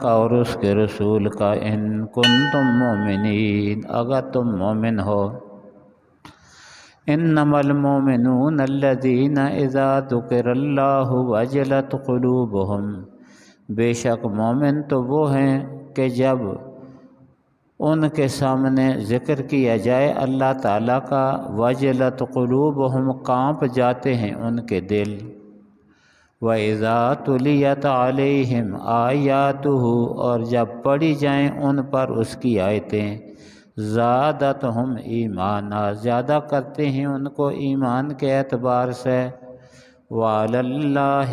کا اور اس کے رسول کا، ان کنتم مومنین، اگر تم مومن ہو۔ انما المؤمنون الذین اذا ذکر اللہ وجلت قلوبہم، بے شک مومن تو وہ ہیں کہ جب ان کے سامنے ذکر کیا جائے اللہ تعالیٰ کا، وجلت قلوبہم، کانپ جاتے ہیں ان کے دل، وَإِذَا تُلِيَتْ عَلَيْهِمْ آيَاتُهُ، اور جب پڑھی جائیں ان پر اس کی آیتیں، زادتہم ایمانا، زیادہ کرتے ہیں ان کو ایمان کے اعتبار سے، وَعَلَى اللَّهِ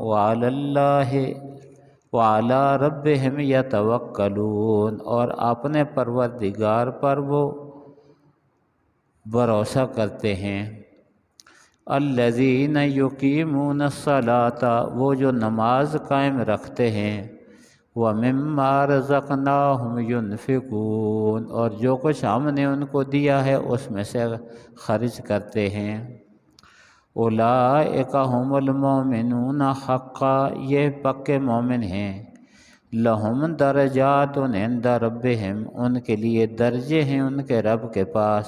وَعَلَى اللَّهِ وَعَلَى رَبِّهِمْ يَتَوَكَّلُونَ، اور اپنے پروردگار پر وہ بھروسہ کرتے ہیں۔ الذین یقیمون الصلاۃ، وہ جو نماز قائم رکھتے ہیں، وَمِمَّا رَزَقْنَاهُمْ يُنْفِقُونَ، اور جو کچھ ہم نے ان کو دیا ہے اس میں سے خرچ کرتے ہیں۔ اولئک ھم المؤمنون حقا، یہ پکے مومن ہیں۔ لہم درجات عند ربہم، ان کے لیے درجے ہیں ان کے رب کے پاس،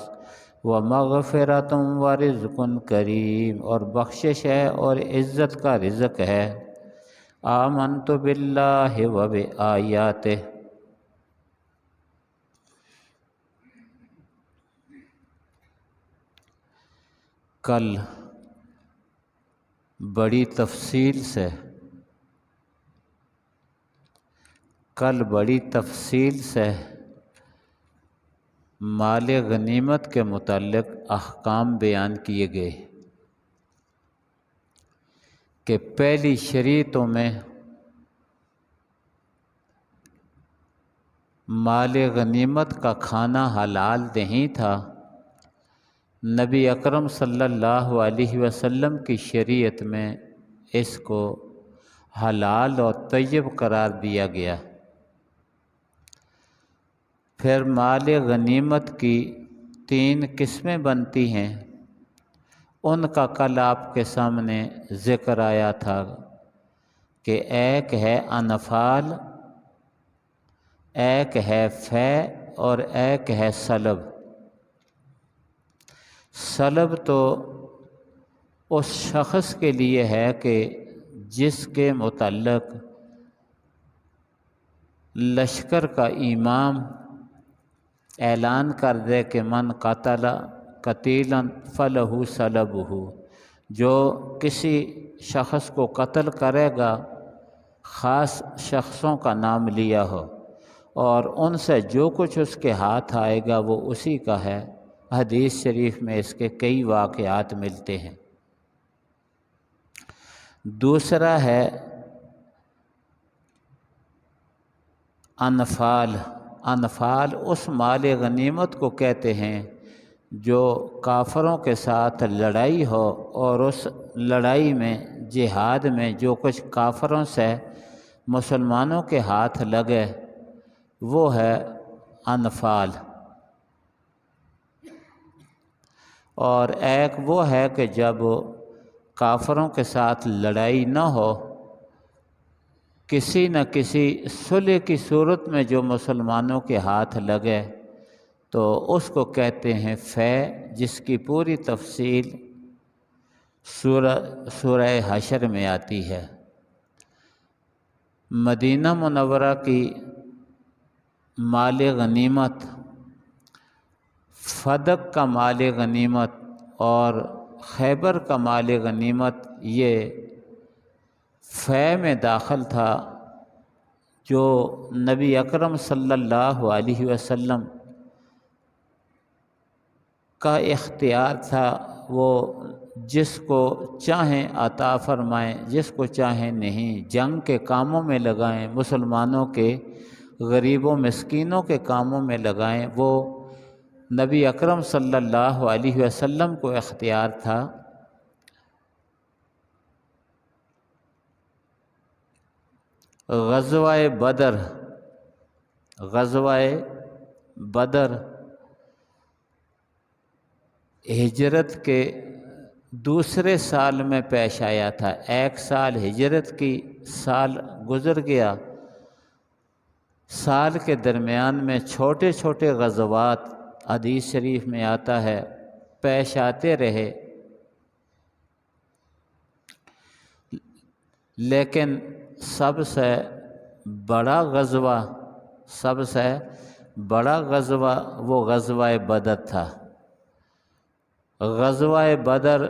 ومغفرۃ ورزق کریم، اور بخشش ہے اور عزت کا رزق ہے۔ آمنت باللہ وبآیاتہ، کل بڑی تفصیل سے مال غنیمت کے متعلق احکام بیان کیے گئے کہ پہلی شریعتوں میں مال غنیمت کا کھانا حلال نہیں تھا، نبی اکرم صلی اللہ علیہ وسلم کی شریعت میں اس کو حلال اور طیب قرار دیا گیا۔ پھر مال غنیمت کی 3 قسمیں بنتی ہیں، ان کا کل آپ کے سامنے ذکر آیا تھا کہ ایک ہے انفال، ایک ہے فے، اور ایک ہے سلب۔ سلب تو اس شخص کے لیے ہے کہ جس کے متعلق لشکر کا امام اعلان کر دے کہ من قتل قتیلا فلہ سلبہ، جو کسی شخص کو قتل کرے گا، خاص شخصوں کا نام لیا ہو، اور ان سے جو کچھ اس کے ہاتھ آئے گا وہ اسی کا ہے۔ حدیث شریف میں اس کے کئی واقعات ملتے ہیں۔ دوسرا ہے انفال۔ انفال اس مال غنیمت کو کہتے ہیں جو کافروں کے ساتھ لڑائی ہو، اور اس لڑائی میں، جہاد میں جو کچھ کافروں سے مسلمانوں کے ہاتھ لگے، وہ ہے انفال۔ اور ایک وہ ہے کہ جب کافروں کے ساتھ لڑائی نہ ہو، کسی نہ کسی صلح کی صورت میں جو مسلمانوں کے ہاتھ لگے، تو اس کو کہتے ہیں فے، جس کی پوری تفصیل سورہ حشر میں آتی ہے۔ مدینہ منورہ کی مال غنیمت، فدق کا مال غنیمت اور خیبر کا مال غنیمت، یہ فے میں داخل تھا، جو نبی اکرم صلی اللہ علیہ وسلم کا اختیار تھا۔ وہ جس کو چاہیں عطا فرمائیں، جس کو چاہیں نہیں، جنگ کے کاموں میں لگائیں، مسلمانوں کے غریبوں مسکینوں کے کاموں میں لگائیں، وہ نبی اکرم صلی اللہ علیہ وسلم کو اختیار تھا۔ غزوہ بدر ہجرت کے دوسرے سال میں پیش آیا تھا۔ ایک سال ہجرت کی سال گزر گیا، سال کے درمیان میں چھوٹے چھوٹے غزوات حدیث شریف میں آتا ہے پیش آتے رہے، لیکن سب سے بڑا غزوہ وہ غزوہ بدر تھا۔ غزوہ بدر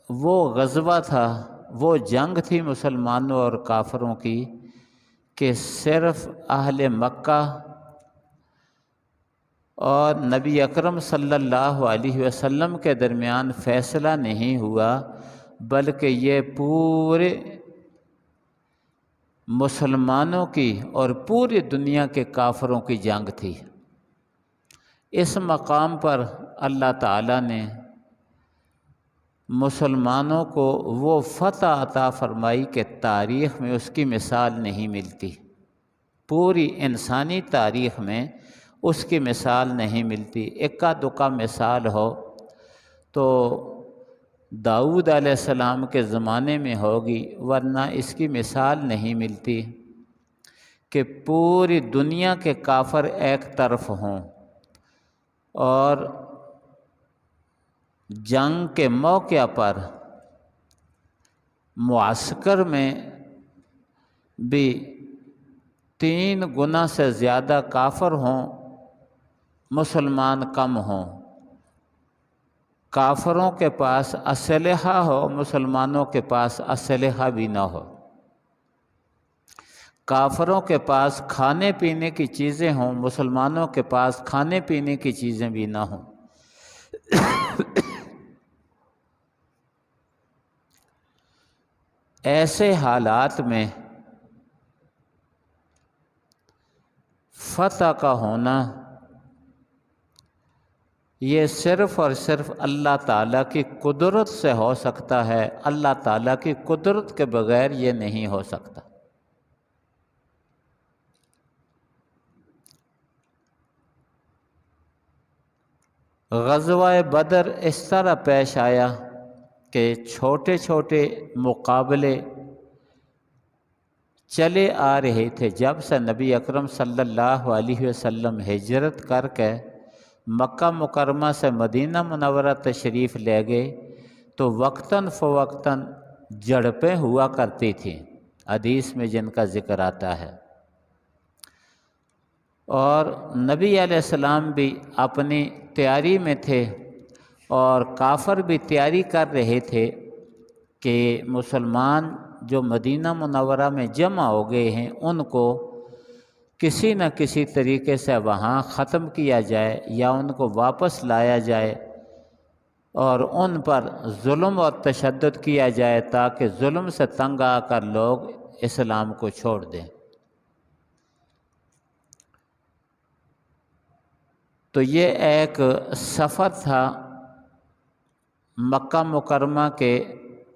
وہ غزوہ تھا، وہ جنگ تھی مسلمانوں اور کافروں کی کہ صرف اہل مکہ اور نبی اکرم صلی اللہ علیہ وسلم کے درمیان فیصلہ نہیں ہوا، بلکہ یہ پورے مسلمانوں کی اور پوری دنیا کے کافروں کی جنگ تھی۔ اس مقام پر اللہ تعالیٰ نے مسلمانوں کو وہ فتح عطا فرمائی کہ تاریخ میں اس کی مثال نہیں ملتی، پوری انسانی تاریخ میں اس کی مثال نہیں ملتی۔ اکا دکا مثال ہو تو داؤد علیہ السلام کے زمانے میں ہوگی، ورنہ اس کی مثال نہیں ملتی کہ پوری دنیا کے کافر ایک طرف ہوں اور جنگ کے موقع پر معسکر میں بھی 3 گنا سے زیادہ کافر ہوں، مسلمان کم ہوں۔ کافروں کے پاس اسلحہ ہو، مسلمانوں کے پاس اسلحہ بھی نہ ہو۔ کافروں کے پاس کھانے پینے کی چیزیں ہوں، مسلمانوں کے پاس کھانے پینے کی چیزیں بھی نہ ہوں۔ ایسے حالات میں فتح کا ہونا یہ صرف اور صرف اللہ تعالیٰ کی قدرت سے ہو سکتا ہے، اللہ تعالیٰ کی قدرت کے بغیر یہ نہیں ہو سکتا۔ غزوہ بدر اس طرح پیش آیا کہ چھوٹے چھوٹے مقابلے چلے آ رہے تھے۔ جب سے نبی اکرم صلی اللہ علیہ وسلم ہجرت کر کے مکہ مکرمہ سے مدینہ منورہ تشریف لے گئے تو وقتاً فوقتاً جھڑپیں ہوا کرتی تھیں، حدیث میں جن کا ذکر آتا ہے، اور نبی علیہ السلام بھی اپنی تیاری میں تھے اور کافر بھی تیاری کر رہے تھے کہ مسلمان جو مدینہ منورہ میں جمع ہو گئے ہیں ان کو کسی نہ کسی طریقے سے وہاں ختم کیا جائے یا ان کو واپس لایا جائے اور ان پر ظلم اور تشدد کیا جائے تاکہ ظلم سے تنگ آ کر لوگ اسلام کو چھوڑ دیں۔ تو یہ ایک سفر تھا مکہ مکرمہ کے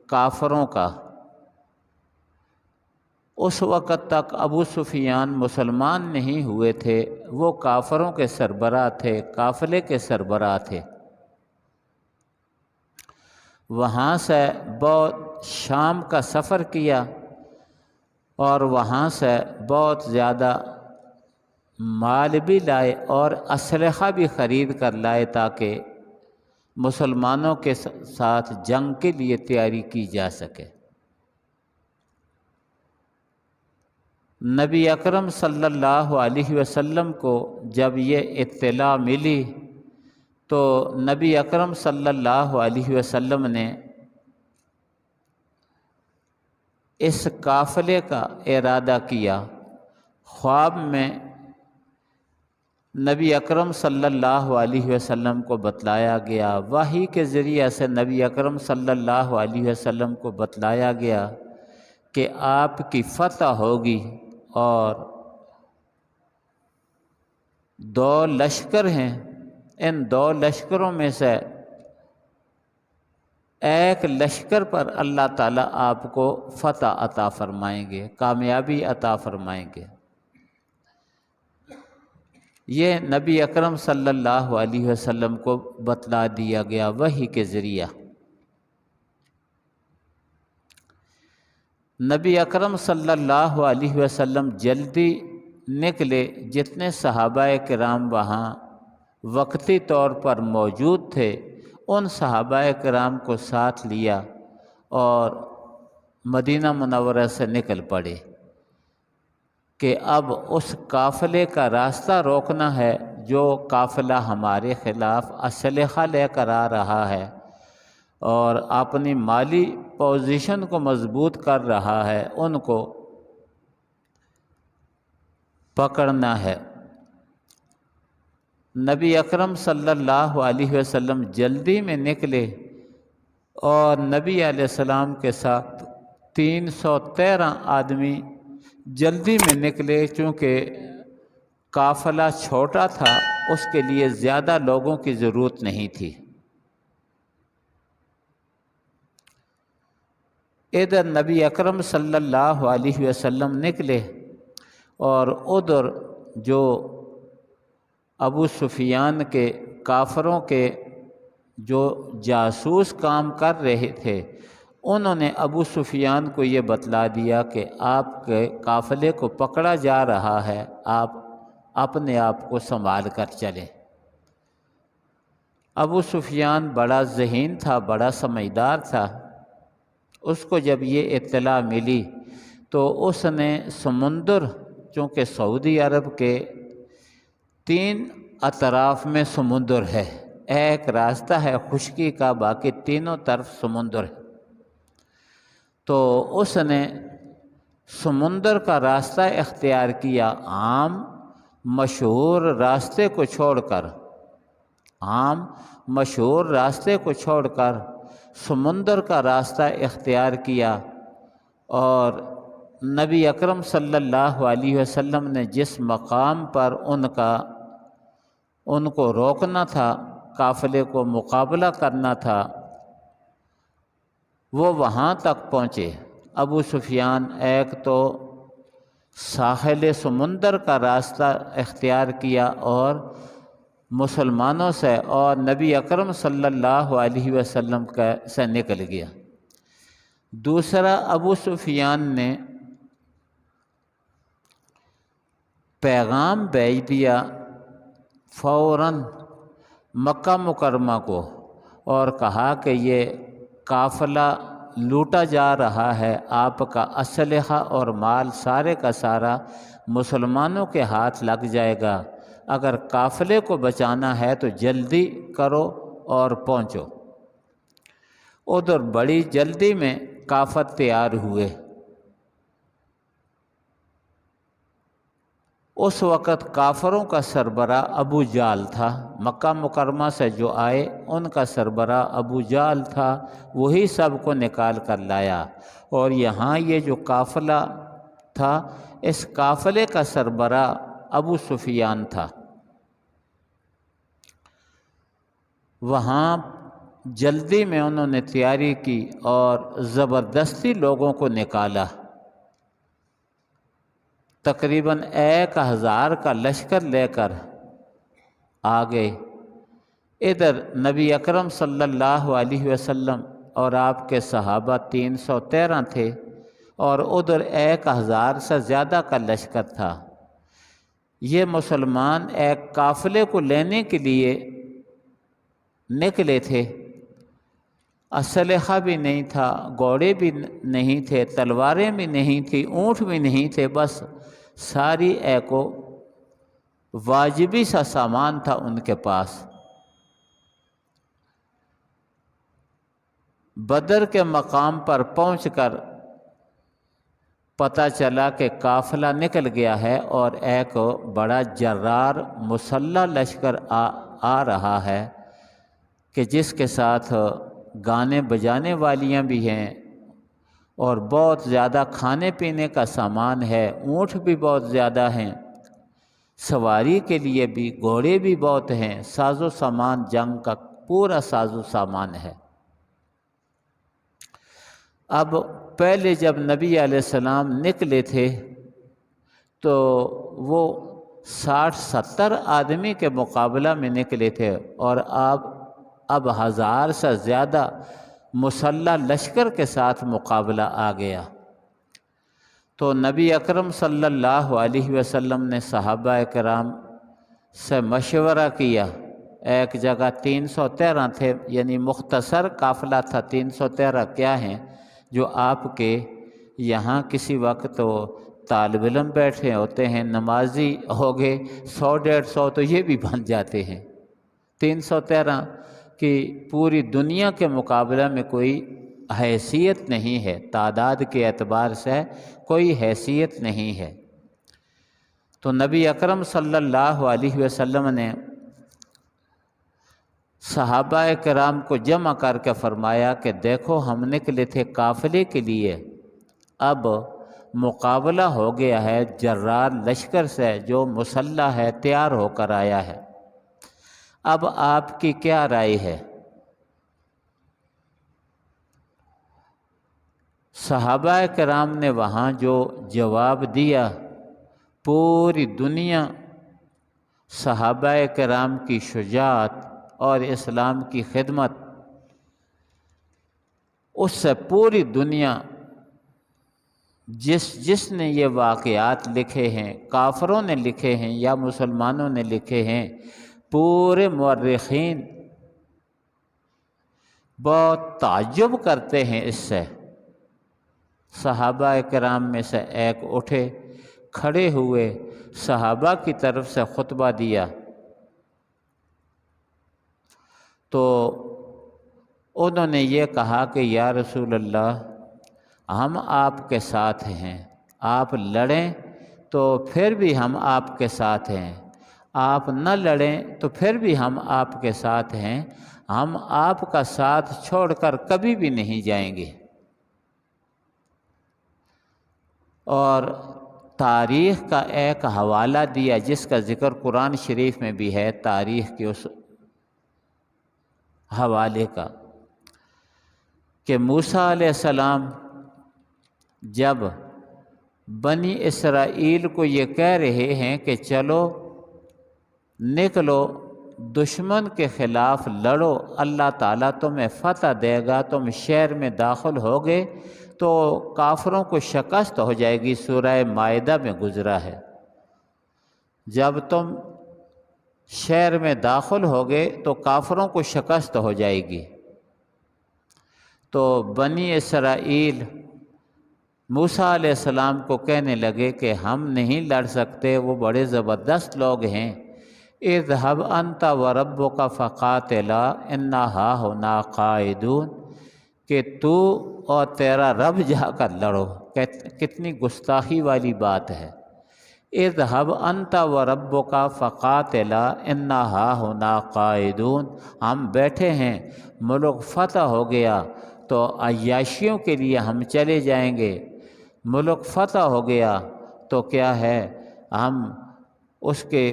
کافروں کا۔ اس وقت تک ابو سفیان مسلمان نہیں ہوئے تھے، وہ کافروں کے سربراہ تھے، قافلے کے سربراہ تھے۔ وہاں سے بہت شام کا سفر کیا اور وہاں سے بہت زیادہ مال بھی لائے اور اسلحہ بھی خرید کر لائے تاکہ مسلمانوں کے ساتھ جنگ کے لیے تیاری کی جا سکے۔ نبی اکرم صلی اللہ علیہ وسلم کو جب یہ اطلاع ملی تو نبی اکرم صلی اللہ علیہ وسلم نے اس قافلے کا ارادہ کیا۔ خواب میں نبی اکرم صلی اللہ علیہ وسلم کو بتلایا گیا، وحی کے ذریعے سے نبی اکرم صلی اللہ علیہ وسلم کو بتلایا گیا کہ آپ کی فتح ہوگی اور 2 لشکر ہیں، ان 2 لشکروں میں سے ایک لشکر پر اللہ تعالیٰ آپ کو فتح عطا فرمائیں گے، کامیابی عطا فرمائیں گے۔ یہ نبی اکرم صلی اللہ علیہ وسلم کو بتلا دیا گیا وحی کے ذریعہ۔ نبی اکرم صلی اللہ علیہ وسلم جلدی نکلے، جتنے صحابہ کرام وہاں وقتی طور پر موجود تھے ان صحابہ کرام کو ساتھ لیا اور مدینہ منورہ سے نکل پڑے کہ اب اس قافلے کا راستہ روکنا ہے جو قافلہ ہمارے خلاف اسلحہ لے کر آ رہا ہے اور اپنی مالی پوزیشن کو مضبوط کر رہا ہے، ان کو پکڑنا ہے۔ نبی اکرم صلی اللہ علیہ وسلم جلدی میں نکلے اور نبی علیہ السلام کے ساتھ 313 آدمی جلدی میں نکلے، چونکہ قافلہ چھوٹا تھا اس کے لیے زیادہ لوگوں کی ضرورت نہیں تھی۔ ادھر نبی اکرم صلی اللہ علیہ وسلم نکلے اور ادھر جو ابو سفیان کے کافروں کے جو جاسوس کام کر رہے تھے انہوں نے ابو سفیان کو یہ بتلا دیا کہ آپ کے قافلے کو پکڑا جا رہا ہے، آپ اپنے آپ کو سنبھال کر چلیں۔ ابو سفیان بڑا ذہین تھا، بڑا سمجھدار تھا، اس کو جب یہ اطلاع ملی تو اس نے سمندر، چونکہ سعودی عرب کے 3 اطراف میں سمندر ہے، ایک راستہ ہے خشکی کا، باقی تینوں طرف سمندر ہے، تو اس نے سمندر کا راستہ اختیار کیا، عام مشہور راستے کو چھوڑ کر سمندر کا راستہ اختیار کیا، اور نبی اکرم صلی اللہ علیہ وسلم نے جس مقام پر ان کو روکنا تھا، قافلے کو مقابلہ کرنا تھا، وہ وہاں تک پہنچے۔ ابو سفیان ایک تو ساحل سمندر کا راستہ اختیار کیا اور مسلمانوں سے اور نبی اکرم صلی اللہ علیہ وسلم سے نکل گیا۔ دوسرا، ابو سفیان نے پیغام بھیج دیا فوراً مکہ مکرمہ کو اور کہا کہ یہ قافلہ لوٹا جا رہا ہے، آپ کا اسلحہ اور مال سارے کا سارا مسلمانوں کے ہاتھ لگ جائے گا، اگر قافلے کو بچانا ہے تو جلدی کرو اور پہنچو۔ ادھر بڑی جلدی میں کافر تیار ہوئے۔ اس وقت کافروں کا سربراہ ابو جہل تھا، مکہ مکرمہ سے جو آئے ان کا سربراہ ابو جہل تھا، وہی سب کو نکال کر لایا، اور یہاں یہ جو قافلہ تھا اس قافلے کا سربراہ ابو سفیان تھا۔ وہاں جلدی میں انہوں نے تیاری کی اور زبردستی لوگوں کو نکالا، تقریباً 1000 کا لشکر لے کر آ گئے۔ ادھر نبی اکرم صلی اللہ علیہ وسلم اور آپ کے صحابہ 313 تھے اور ادھر 1000 سے زیادہ کا لشکر تھا۔ یہ مسلمان ایک قافلے کو لینے کے لیے نکلے تھے، اسلحہ بھی نہیں تھا، گھوڑے بھی نہیں تھے، تلواریں بھی نہیں تھیں، اونٹ بھی نہیں تھے، بس ساری ایکو واجبی سا سامان تھا ان کے پاس۔ بدر کے مقام پر پہنچ کر پتہ چلا کہ قافلہ نکل گیا ہے اور ایک بڑا جرار مسلح لشکر آ رہا ہے کہ جس کے ساتھ گانے بجانے والیاں بھی ہیں اور بہت زیادہ کھانے پینے کا سامان ہے، اونٹ بھی بہت زیادہ ہیں، سواری کے لیے بھی گھوڑے بھی بہت ہیں، ساز و سامان جنگ کا پورا ساز و سامان ہے۔ اب پہلے جب نبی علیہ السلام نکلے تھے تو وہ 60-70 آدمی کے مقابلہ میں نکلے تھے، اور اب 1000 سے زیادہ مسلح لشکر کے ساتھ مقابلہ آ گیا۔ تو نبی اکرم صلی اللہ علیہ وسلم نے صحابہ کرام سے مشورہ کیا۔ ایک جگہ 313 تھے، یعنی مختصر قافلہ تھا۔ 313 کیا ہیں جو آپ کے یہاں کسی وقت تو طالب علم بیٹھے ہوتے ہیں، نمازی ہو گئے 100 150 تو یہ بھی بن جاتے ہیں۔ 313 کی پوری دنیا کے مقابلہ میں کوئی حیثیت نہیں ہے، تعداد کے اعتبار سے کوئی حیثیت نہیں ہے۔ تو نبی اکرم صلی اللہ علیہ وسلم نے صحابہ کرام کو جمع کر کے فرمایا کہ دیکھو ہم نکلے تھے قافلے کے لیے، اب مقابلہ ہو گیا ہے جرار لشکر سے جو مسلح ہے، تیار ہو کر آیا ہے، اب آپ کی کیا رائے ہے؟ صحابہ کرام نے وہاں جو جواب دیا، پوری دنیا صحابہ کرام کی شجاعت اور اسلام کی خدمت، اس سے پوری دنیا جس نے یہ واقعات لکھے ہیں، کافروں نے لکھے ہیں یا مسلمانوں نے لکھے ہیں، پورے مورخین بہت تعجب کرتے ہیں اس سے۔ صحابہ کرام میں سے ایک اٹھے، کھڑے ہوئے، صحابہ کی طرف سے خطبہ دیا، تو انہوں نے یہ کہا کہ یا رسول اللہ، ہم آپ کے ساتھ ہیں، آپ لڑیں تو پھر بھی ہم آپ کے ساتھ ہیں، آپ نہ لڑیں تو پھر بھی ہم آپ کے ساتھ ہیں، ہم آپ کا ساتھ چھوڑ کر کبھی بھی نہیں جائیں گے۔ اور تاریخ کا ایک حوالہ دیا جس کا ذکر قرآن شریف میں بھی ہے، تاریخ کے اس حوالے کا، کہ موسیٰ علیہ السلام جب بنی اسرائیل کو یہ کہہ رہے ہیں کہ چلو نکلو دشمن کے خلاف لڑو، اللہ تعالیٰ تمہیں فتح دے گا، تم شہر میں داخل ہوگے تو کافروں کو شکست ہو جائے گی، سورہ مائدہ میں گزرا ہے، جب تم شہر میں داخل ہوگے تو کافروں کو شکست ہو جائے گی۔ تو بنی اسرائیل موسیٰ علیہ السلام کو کہنے لگے کہ ہم نہیں لڑ سکتے، وہ بڑے زبردست لوگ ہیں، اذهب انت وربك فقاتلا انا هاہنا قاعدون، کہ تو اور تیرا رب جا کر لڑو۔ کتنی گستاخی والی بات ہے، اذهب انت وربك فقاتلا انا هاہنا قاعدون، ہم بیٹھے ہیں، ملک فتح ہو گیا تو عیاشیوں کے لیے ہم چلے جائیں گے، ملک فتح ہو گیا تو کیا ہے ہم اس کے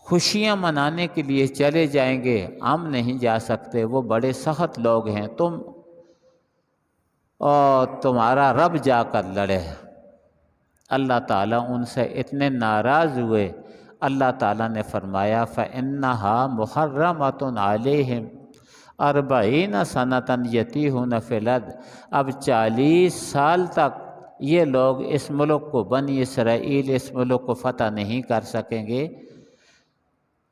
خوشیاں منانے کے لیے چلے جائیں گے، ہم نہیں جا سکتے، وہ بڑے سخت لوگ ہیں، تم اور تمہارا رب جا کر لڑے۔ اللہ تعالیٰ ان سے اتنے ناراض ہوئے، اللہ تعالیٰ نے فرمایا فَإِنَّهَا مُحَرَّمَةٌ عَلَيْهِمْ 40 سَنَةً يَتِيهُونَ فِي الْأَرْضِ، اب 40 سال تک یہ لوگ اس ملک کو، بنی اسرائیل اس ملک کو فتح نہیں کر سکیں گے،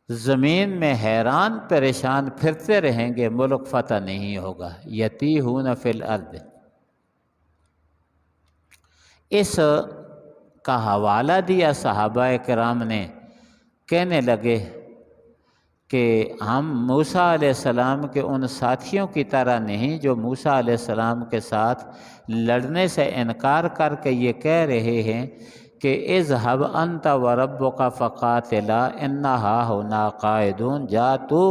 زمین میں حیران پریشان پھرتے رہیں گے، ملک فتح نہیں ہوگا۔ یتیہون فی الارض، اس کا حوالہ دیا صحابہ کرام نے، کہنے لگے کہ ہم موسیٰ علیہ السلام کے ان ساتھیوں کی طرح نہیں جو موسیٰ علیہ السلام کے ساتھ لڑنے سے انکار کر کے یہ کہہ رہے ہیں کہ اذهب انت وربک فقاتلا انا ہاہنا قاعدون، جا تو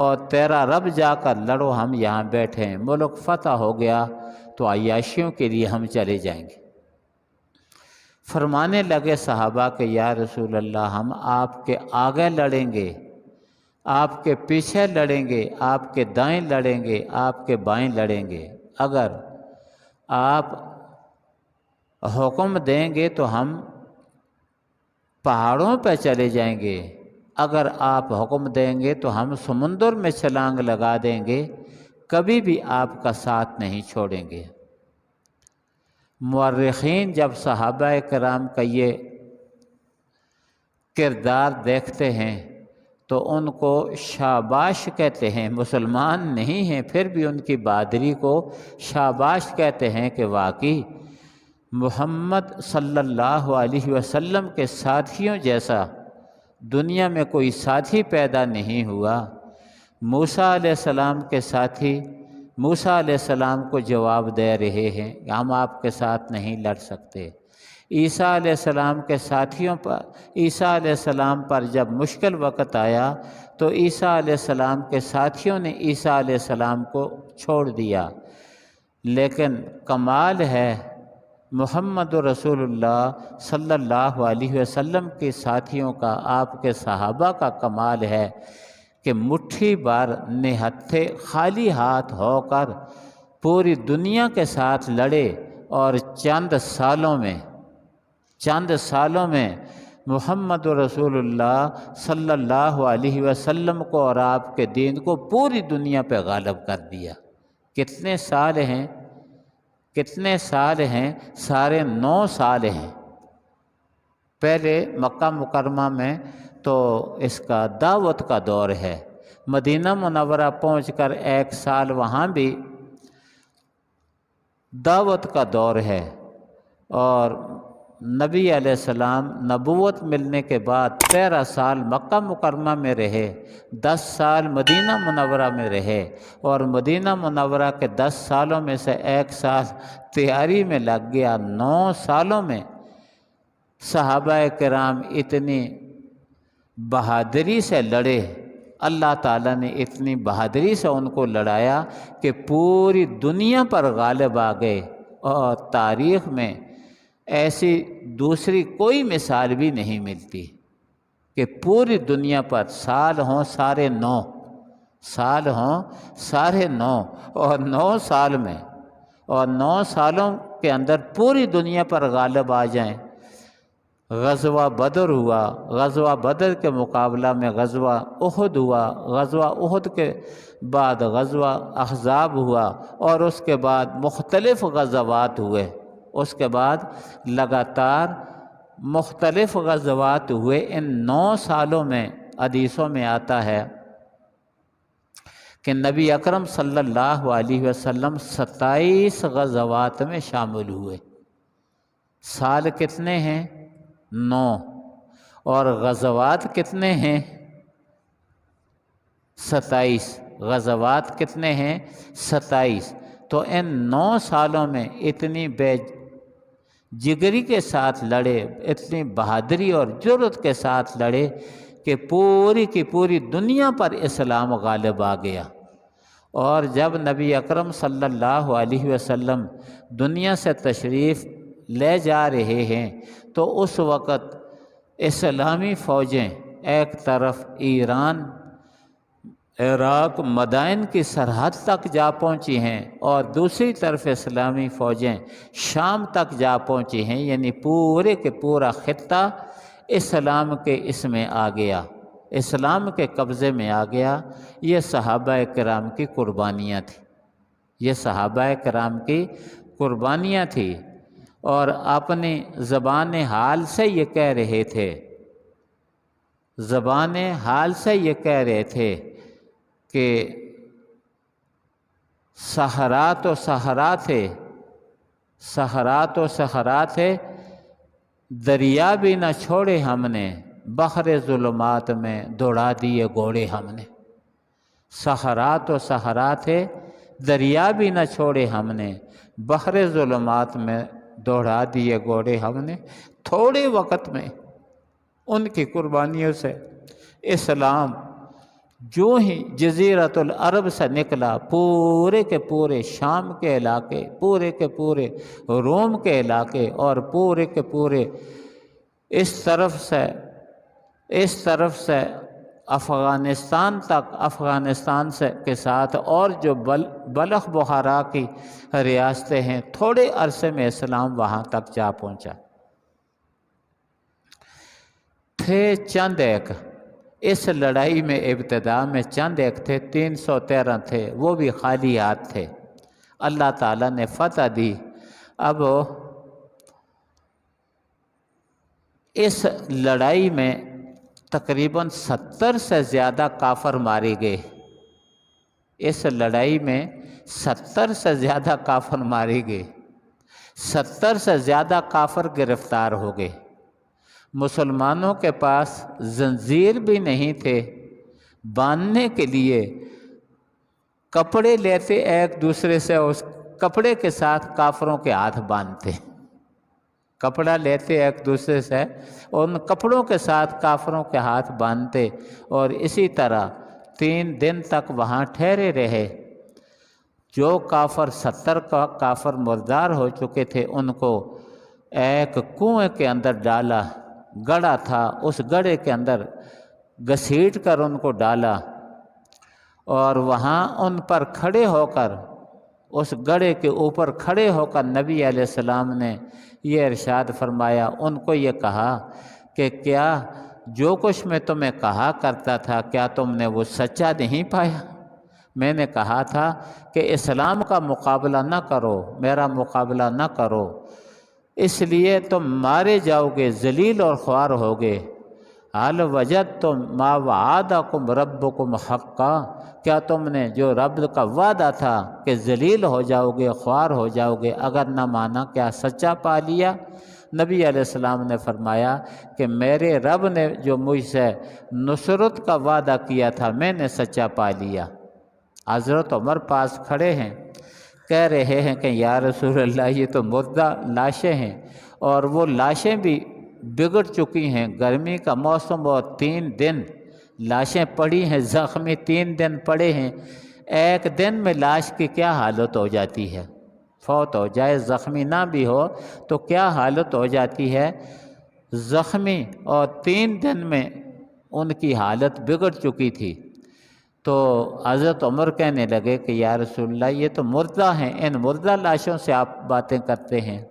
اور تیرا رب جا کر لڑو، ہم یہاں بیٹھے ہیں، ملک فتح ہو گیا تو عیاشیوں کے لیے ہم چلے جائیں گے۔ فرمانے لگے صحابہ کہ یا رسول اللہ، ہم آپ کے آگے لڑیں گے، آپ کے پیچھے لڑیں گے، آپ کے دائیں لڑیں گے، آپ کے بائیں لڑیں گے، اگر آپ حکم دیں گے تو ہم پہاڑوں پہ چلے جائیں گے، اگر آپ حکم دیں گے تو ہم سمندر میں چھلانگ لگا دیں گے، کبھی بھی آپ کا ساتھ نہیں چھوڑیں گے۔ مورخین جب صحابہ کرام کا یہ کردار دیکھتے ہیں تو ان کو شاباش کہتے ہیں، مسلمان نہیں ہیں پھر بھی ان کی بہادری کو شاباش کہتے ہیں کہ واقعی محمد صلی اللہ علیہ وسلم کے ساتھیوں جیسا دنیا میں کوئی ساتھی پیدا نہیں ہوا۔ موسیٰ علیہ السلام کے ساتھی موسیٰ علیہ السلام کو جواب دے رہے ہیں کہ ہم آپ کے ساتھ نہیں لڑ سکتے۔ عیسیٰ علیہ السلام کے ساتھیوں پر عیسیٰ علیہ السلام پر جب مشکل وقت آیا تو عیسیٰ علیہ السلام کے ساتھیوں نے عیسیٰ علیہ السلام کو چھوڑ دیا، لیکن کمال ہے محمد رسول اللہ صلی اللہ علیہ وسلم کے ساتھیوں کا، آپ کے صحابہ کا کمال ہے کہ مٹھی بھر نہتھے خالی ہاتھ ہو کر پوری دنیا کے ساتھ لڑے، اور چند سالوں میں محمد رسول اللہ صلی اللہ علیہ وسلم کو اور آپ کے دین کو پوری دنیا پہ غالب کر دیا۔ کتنے سال ہیں؟ 9.5 سال ہیں۔ پہلے مکہ مکرمہ میں تو اس کا دعوت کا دور ہے، مدینہ منورہ پہنچ کر 1 سال وہاں بھی دعوت کا دور ہے، اور نبی علیہ السلام نبوت ملنے کے بعد 13 سال مکہ مکرمہ میں رہے، 10 سال مدینہ منورہ میں رہے، اور مدینہ منورہ کے 10 سالوں میں سے 1 سال تیاری میں لگ گیا۔ 9 سالوں میں صحابہ کرام اتنی بہادری سے لڑے، اللہ تعالیٰ نے اتنی بہادری سے ان کو لڑایا کہ پوری دنیا پر غالب آ گئے، اور تاریخ میں ایسی دوسری کوئی مثال بھی نہیں ملتی کہ پوری دنیا پر سال ہوں 9.5 اور 9 سال میں، اور 9 سالوں کے اندر پوری دنیا پر غالب آ جائیں۔ غزوہ بدر ہوا، غزوہ بدر کے مقابلہ میں غزوہ احد ہوا، غزوہ احد کے بعد غزوہ احزاب ہوا، اور اس کے بعد مختلف غزوات ہوئے، اس کے بعد لگاتار مختلف غزوات ہوئے۔ ان 9 سالوں میں حدیثوں میں آتا ہے کہ نبی اکرم صلی اللہ علیہ وسلم 27 غزوات میں شامل ہوئے۔ سال کتنے ہیں؟ 9، اور غزوات کتنے ہیں؟ 27۔ غزوات کتنے ہیں؟ 27۔ تو ان 9 سالوں میں اتنی بے جگری کے ساتھ لڑے، اتنی بہادری اور جرأت کے ساتھ لڑے کہ پوری کی پوری دنیا پر اسلام غالب آ گیا۔ اور جب نبی اکرم صلی اللہ علیہ وسلم دنیا سے تشریف لے جا رہے ہیں تو اس وقت اسلامی فوجیں ایک طرف ایران، عراق، مدائن کی سرحد تک جا پہنچی ہیں، اور دوسری طرف اسلامی فوجیں شام تک جا پہنچی ہیں، یعنی پورے کے پورا خطہ اسلام کے اس میں آ گیا، اسلام کے قبضے میں آ گیا۔ یہ صحابہ کرام کی قربانیاں تھیں، یہ صحابہ کرام کی قربانیاں تھیں، اور اپنی زبان حال سے یہ کہہ رہے تھے، زبان حال سے یہ کہہ رہے تھے کہ صحرا تو صحرا تھے، صحرا تو صحرا تھے، دریا بھی نہ چھوڑے ہم نے، بحر ظلمات میں دوڑا دیے گھوڑے ہم نے۔ صحرا تو صحرا تھے، دریا بھی نہ چھوڑے ہم نے، بحر ظلمات میں دوڑا دیے گھوڑے ہم نے۔ تھوڑے وقت میں ان کی قربانیوں سے اسلام جو ہی جزیرۃ العرب سے نکلا، پورے کے پورے شام کے علاقے، پورے کے پورے روم کے علاقے، اور پورے کے پورے اس طرف سے افغانستان تک، افغانستان کے ساتھ اور جو بلخ بخارا کی ریاستیں ہیں، تھوڑے عرصے میں اسلام وہاں تک جا پہنچا۔ تھے چند ایک، اس لڑائی میں ابتدا میں چند ایک تھے، 313 تھے، وہ بھی خالی ہاتھ تھے۔ اللہ تعالیٰ نے فتح دی۔ اب اس لڑائی میں تقریباً 70 سے زیادہ کافر مارے گئے۔ اس لڑائی میں 70 سے زیادہ کافر مارے گئے، 70 سے زیادہ کافر گرفتار ہو گئے۔ مسلمانوں کے پاس زنجیر بھی نہیں تھے، باندھنے کے لیے کپڑے لیتے ایک دوسرے سے، اس کپڑے کے ساتھ کافروں کے ہاتھ باندھتے، کپڑا لیتے ایک دوسرے سے، ان کپڑوں کے ساتھ کافروں کے ہاتھ باندھتے، اور اسی طرح 3 دن تک وہاں ٹھہرے رہے۔ جو کافر 70 کا کافر مردار ہو چکے تھے ان کو ایک کنویں کے اندر ڈالا، گڑھا تھا، اس گڑھے کے اندر گھسیٹ کر ان کو ڈالا، اور وہاں ان پر کھڑے ہو کر، اس گڑھے کے اوپر کھڑے ہو کر نبی علیہ السلام نے یہ ارشاد فرمایا، ان کو یہ کہا کہ کیا جو کچھ میں تمہیں کہا کرتا تھا کیا تم نے وہ سچا نہیں پایا؟ میں نے کہا تھا کہ اسلام کا مقابلہ نہ کرو، میرا مقابلہ نہ کرو، اس لیے تم مارے جاؤ گے، ذلیل اور خوار ہوگے۔ حل وجدتم ما وعدکم ربکم حقا، کیا تم نے جو رب کا وعدہ تھا کہ ذلیل ہو جاؤ گے، خوار ہو جاؤ گے، اگر نہ مانا کیا سچا پا لیا؟ نبی علیہ السلام نے فرمایا کہ میرے رب نے جو مجھ سے نصرت کا وعدہ کیا تھا میں نے سچا پا لیا۔ حضرت عمر پاس کھڑے ہیں، کہہ رہے ہیں کہ یا رسول اللہ یہ تو مردہ لاشیں ہیں، اور وہ لاشیں بھی بگڑ چکی ہیں، گرمی کا موسم اور 3 دن لاشیں پڑی ہیں، زخمی 3 دن پڑے ہیں، ایک دن میں لاش کی کیا حالت ہو جاتی ہے، فوت ہو جائے، زخمی نہ بھی ہو تو کیا حالت ہو جاتی ہے، زخمی، اور 3 دن میں ان کی حالت بگڑ چکی تھی۔ تو حضرت عمر کہنے لگے کہ یا رسول اللہ یہ تو مردہ ہیں، ان مردہ لاشوں سے آپ باتیں کرتے ہیں۔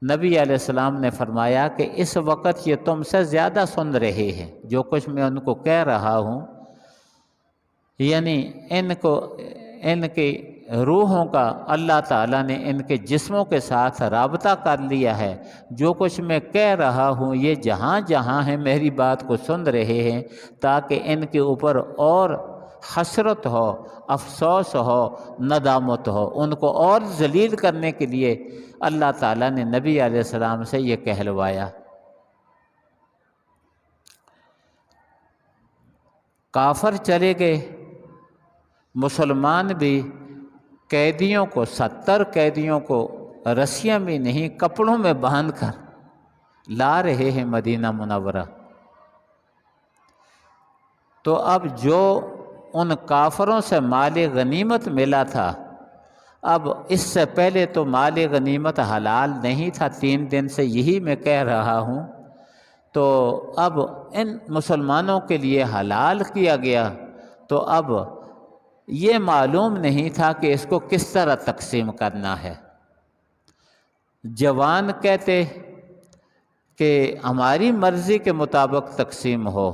نبی علیہ السلام نے فرمایا کہ اس وقت یہ تم سے زیادہ سن رہے ہیں، جو کچھ میں ان کو کہہ رہا ہوں، یعنی ان کی روحوں کا اللہ تعالیٰ نے ان کے جسموں کے ساتھ رابطہ کر لیا ہے، جو کچھ میں کہہ رہا ہوں یہ جہاں جہاں ہیں میری بات کو سن رہے ہیں، تاکہ ان کے اوپر اور حسرت ہو، افسوس ہو، ندامت ہو، ان کو اور ذلیل کرنے کے لیے اللہ تعالیٰ نے نبی علیہ السلام سے یہ کہلوایا۔ کافر چلے گئے، مسلمان بھی قیدیوں کو، 70 قیدیوں کو رسیاں بھی نہیں کپڑوں میں باندھ کر لا رہے ہیں مدینہ منورہ۔ تو اب جو ان کافروں سے مال غنیمت ملا تھا، اب اس سے پہلے تو مال غنیمت حلال نہیں تھا، 3 دن سے یہی میں کہہ رہا ہوں، تو اب ان مسلمانوں کے لیے حلال کیا گیا، تو اب یہ معلوم نہیں تھا کہ اس کو کس طرح تقسیم کرنا ہے۔ جوان کہتے کہ ہماری مرضی کے مطابق تقسیم ہو،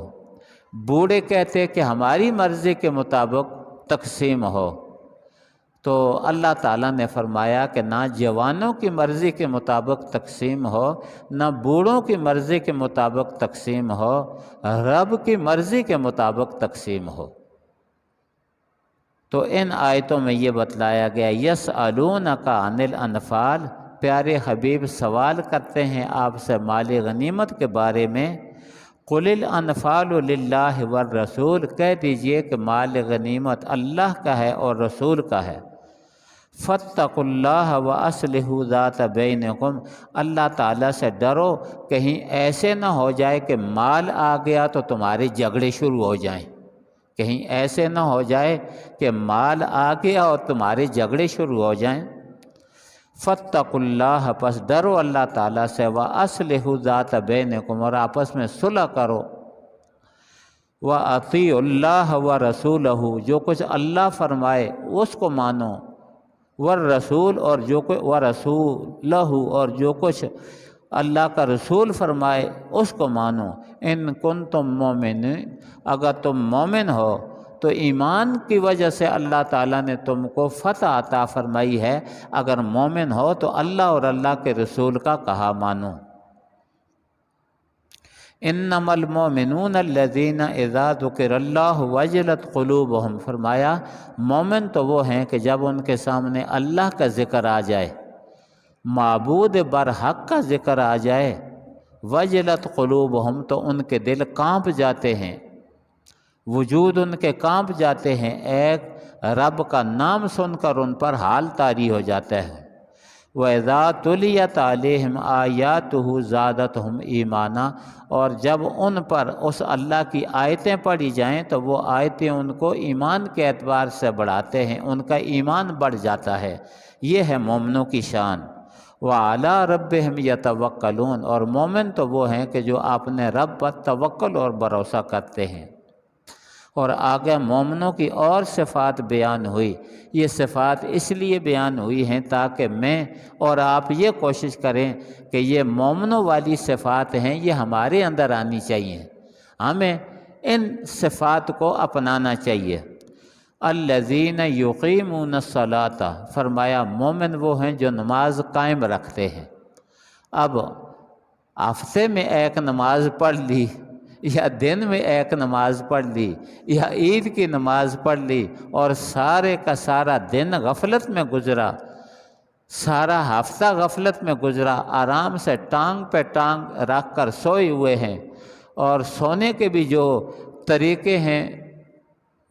بوڑھے کہتے کہ ہماری مرضی کے مطابق تقسیم ہو، تو اللہ تعالیٰ نے فرمایا کہ نہ جوانوں کی مرضی کے مطابق تقسیم ہو، نہ بوڑھوں کی مرضی کے مطابق تقسیم ہو، رب کی مرضی کے مطابق تقسیم ہو۔ تو ان آیتوں میں یہ بتلایا گیا، یسألونک عن الانفال، پیارے حبیب سوال کرتے ہیں آپ سے مال غنیمت کے بارے میں، قل الانفال للہ والرسول، کہہ دیجئے کہ مال غنیمت اللہ کا ہے اور رسول کا ہے۔ فاتقوا اللہ واصلحوا ذات بینکم، اللہ تعالیٰ سے ڈرو، کہیں ایسے نہ ہو جائے کہ مال آ گیا تو تمہارے جھگڑے شروع ہو جائیں، کہیں ایسے نہ ہو جائے کہ مال آ گیا اور تمہارے جھگڑے شروع ہو جائیں۔ فاتقوا اللہ، پس ڈرو اللہ تعالیٰ سے، واصلحوا ذات بینکم، اور آپس میں صلح کرو، واطیعوا اللہ ورسولہ، جو کچھ اللہ فرمائے اس کو مانو، والرسول، اور جو کچھ ورسولہ، اور جو کچھ اللہ کا رسول فرمائے اس کو مانو۔ ان کنتم مومنین، اگر تم مومن ہو تو ایمان کی وجہ سے اللہ تعالیٰ نے تم کو فتح عطا فرمائی ہے، اگر مومن ہو تو اللہ اور اللہ کے رسول کا کہا مانو۔ انما المؤمنون الذین اذا ذکر اللہ وجلت قلوبہم، فرمایا مومن تو وہ ہیں کہ جب ان کے سامنے اللہ کا ذکر آ جائے، معبود برحق کا ذکر آ جائے، وجلت قلوبہم تو ان کے دل کانپ جاتے ہیں، وجود ان کے کانپ جاتے ہیں، ایک رب کا نام سن کر ان پر حال طاری ہو جاتا ہے۔ وَإِذَا تُلِيَتْ عَلَيْهِمْ آيَاتُهُ زَادَتْهُمْ ایمانا، اور جب ان پر اس اللہ کی آیتیں پڑھی جائیں تو وہ آیتیں ان کو ایمان کے اعتبار سے بڑھاتے ہیں، ان کا ایمان بڑھ جاتا ہے۔ یہ ہے مومنوں کی شان۔ وَعَلَىٰ رَبِّهِمْ يَتَوَكَّلُونَ، اور مومن تو وہ ہیں کہ جو اپنے رب پر توکل اور بھروسہ کرتے ہیں۔ اور آگے مومنوں کی اور صفات بیان ہوئی۔ یہ صفات اس لیے بیان ہوئی ہیں تاکہ میں اور آپ یہ کوشش کریں کہ یہ مومنوں والی صفات ہیں، یہ ہمارے اندر آنی چاہیے، ہمیں ان صفات کو اپنانا چاہیے۔ الذین یقیمون الصلاۃ، فرمایا مومن وہ ہیں جو نماز قائم رکھتے ہیں۔ اب ہفتے میں ایک نماز پڑھ لی، یا دن میں ایک نماز پڑھ لی، یا عید کی نماز پڑھ لی، اور سارے کا سارا دن غفلت میں گزرا، سارا ہفتہ غفلت میں گزرا، آرام سے ٹانگ پہ ٹانگ رکھ کر سوئے ہوئے ہیں، اور سونے کے بھی جو طریقے ہیں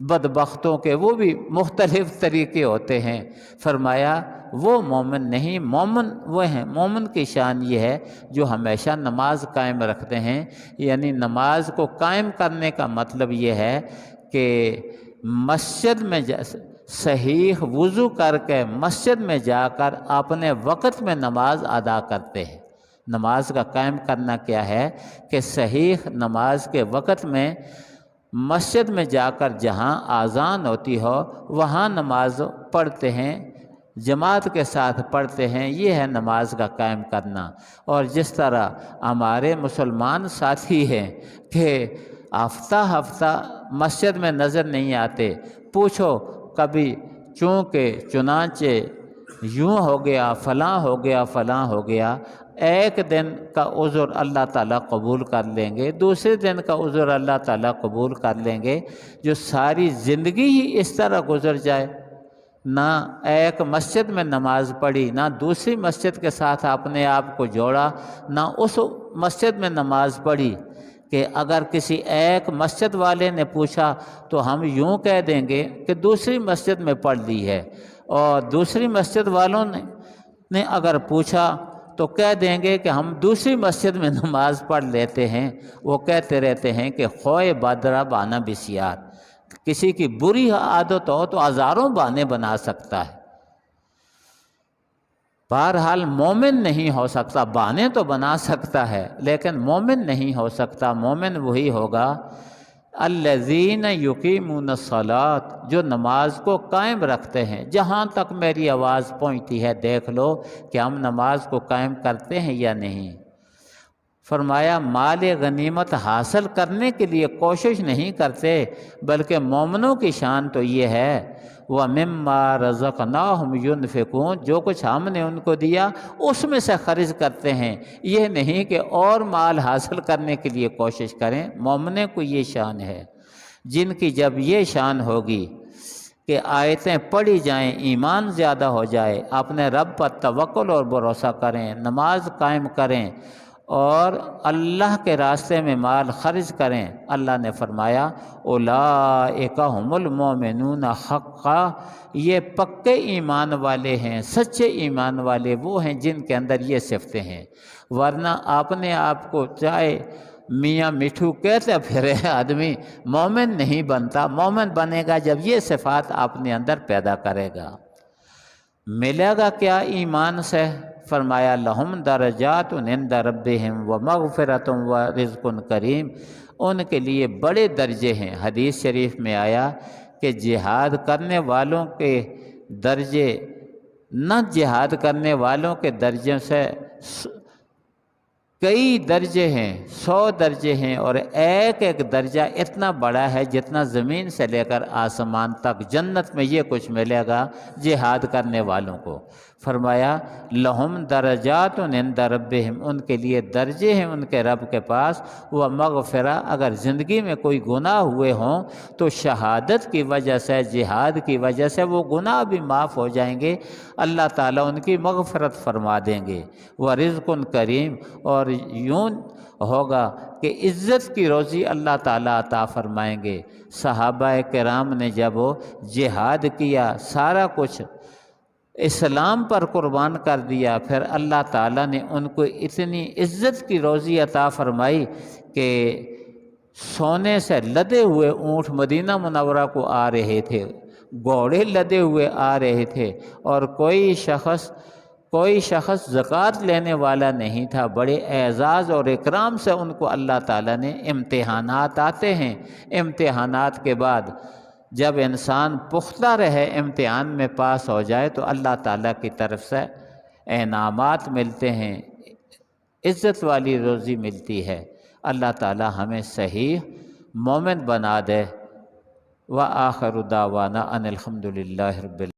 بدبختوں کے وہ بھی مختلف طریقے ہوتے ہیں۔ فرمایا وہ مومن نہیں، مومن وہ ہیں، مومن کی شان یہ ہے جو ہمیشہ نماز قائم رکھتے ہیں۔ یعنی نماز کو قائم کرنے کا مطلب یہ ہے کہ مسجد میں صحیح وضو کر کے مسجد میں جا کر اپنے وقت میں نماز ادا کرتے ہیں۔ نماز کا قائم کرنا کیا ہے کہ صحیح نماز کے وقت میں مسجد میں جا کر جہاں اذان ہوتی ہو وہاں نماز پڑھتے ہیں، جماعت کے ساتھ پڑھتے ہیں، یہ ہے نماز کا قائم کرنا۔ اور جس طرح ہمارے مسلمان ساتھی ہیں کہ ہفتہ ہفتہ مسجد میں نظر نہیں آتے، پوچھو کبھی چنانچہ یوں ہو گیا، فلاں ہو گیا، فلاں ہو گیا، ایک دن کا عذر اللہ تعالیٰ قبول کر لیں گے، دوسرے دن کا عذر اللہ تعالیٰ قبول کر لیں گے۔ جو ساری زندگی ہی اس طرح گزر جائے، نہ ایک مسجد میں نماز پڑھی، نہ دوسری مسجد کے ساتھ اپنے آپ کو جوڑا، نہ اس مسجد میں نماز پڑھی، کہ اگر کسی ایک مسجد والے نے پوچھا تو ہم یوں کہہ دیں گے کہ دوسری مسجد میں پڑھ لی ہے، اور دوسری مسجد والوں نے اگر پوچھا تو کہہ دیں گے کہ ہم دوسری مسجد میں نماز پڑھ لیتے ہیں۔ وہ کہتے رہتے ہیں کہ خوئے بادرہ بانہ بسیار، کسی کی بری عادت ہو تو ہزاروں بہانے بنا سکتا ہے، بہرحال مومن نہیں ہو سکتا، بہانے تو بنا سکتا ہے لیکن مومن نہیں ہو سکتا۔ مومن وہی ہوگا الذین یقیمون الصلاۃ، جو نماز کو قائم رکھتے ہیں۔ جہاں تک میری آواز پہنچتی ہے دیکھ لو کہ ہم نماز کو قائم کرتے ہیں یا نہیں۔ فرمایا مال غنیمت حاصل کرنے کے لیے کوشش نہیں کرتے، بلکہ مومنوں کی شان تو یہ ہے وَمِمَّا رَزَقْنَاهُمْ يُنْفِقُونَ، جو کچھ ہم نے ان کو دیا اس میں سے خرچ کرتے ہیں، یہ نہیں کہ اور مال حاصل کرنے کے لیے کوشش کریں۔ مومنوں کو یہ شان ہے، جن کی جب یہ شان ہوگی کہ آیتیں پڑھی جائیں، ایمان زیادہ ہو جائے، اپنے رب پر توکل اور بھروسہ کریں، نماز قائم کریں اور اللہ کے راستے میں مال خرچ کریں۔ اللہ نے فرمایا اولئک ھم المؤمنون حقا، یہ پکے ایمان والے ہیں، سچے ایمان والے وہ ہیں جن کے اندر یہ صفتیں ہیں۔ ورنہ اپنے آپ کو چاہے میاں مٹھو کہتے پھرے آدمی مومن نہیں بنتا۔ مومن بنے گا جب یہ صفات اپنے اندر پیدا کرے گا۔ ملے گا کیا ایمان سے؟ فرمایا لہم درجات عند ربہم ومغفرۃ ورزق کریم، ان کے لیے بڑے درجے ہیں۔ حدیث شریف میں آیا کہ جہاد کرنے والوں کے درجے نہ جہاد کرنے والوں کے درجوں سے کئی درجے ہیں، 100 درجے ہیں، اور ایک ایک درجہ اتنا بڑا ہے جتنا زمین سے لے کر آسمان تک۔ جنت میں یہ کچھ ملے گا جہاد کرنے والوں کو۔ فرمایا لہم درجات عند ربہم، ان کے لیے درجے ہیں ان کے رب کے پاس، وہ مغفرہ، اگر زندگی میں کوئی گناہ ہوئے ہوں تو شہادت کی وجہ سے، جہاد کی وجہ سے وہ گناہ بھی معاف ہو جائیں گے، اللہ تعالیٰ ان کی مغفرت فرما دیں گے۔ ورزق کریم، اور یوں ہوگا کہ عزت کی روزی اللہ تعالیٰ عطا فرمائیں گے۔ صحابہ کرام نے جب وہ جہاد کیا، سارا کچھ اسلام پر قربان کر دیا، پھر اللہ تعالیٰ نے ان کو اتنی عزت کی روزی عطا فرمائی کہ سونے سے لدے ہوئے اونٹ مدینہ منورہ کو آ رہے تھے، گھوڑے لدے ہوئے آ رہے تھے، اور کوئی شخص زکوٰۃ لینے والا نہیں تھا۔ بڑے اعزاز اور اکرام سے ان کو اللہ تعالیٰ نے، امتحانات آتے ہیں، امتحانات کے بعد جب انسان پختہ رہے، امتحان میں پاس ہو جائے تو اللہ تعالیٰ کی طرف سے انعامات ملتے ہیں، عزت والی روزی ملتی ہے۔ اللہ تعالیٰ ہمیں صحیح مومن بنا دے۔ وآخر دعوانا ان الحمد للہ رب العالمین۔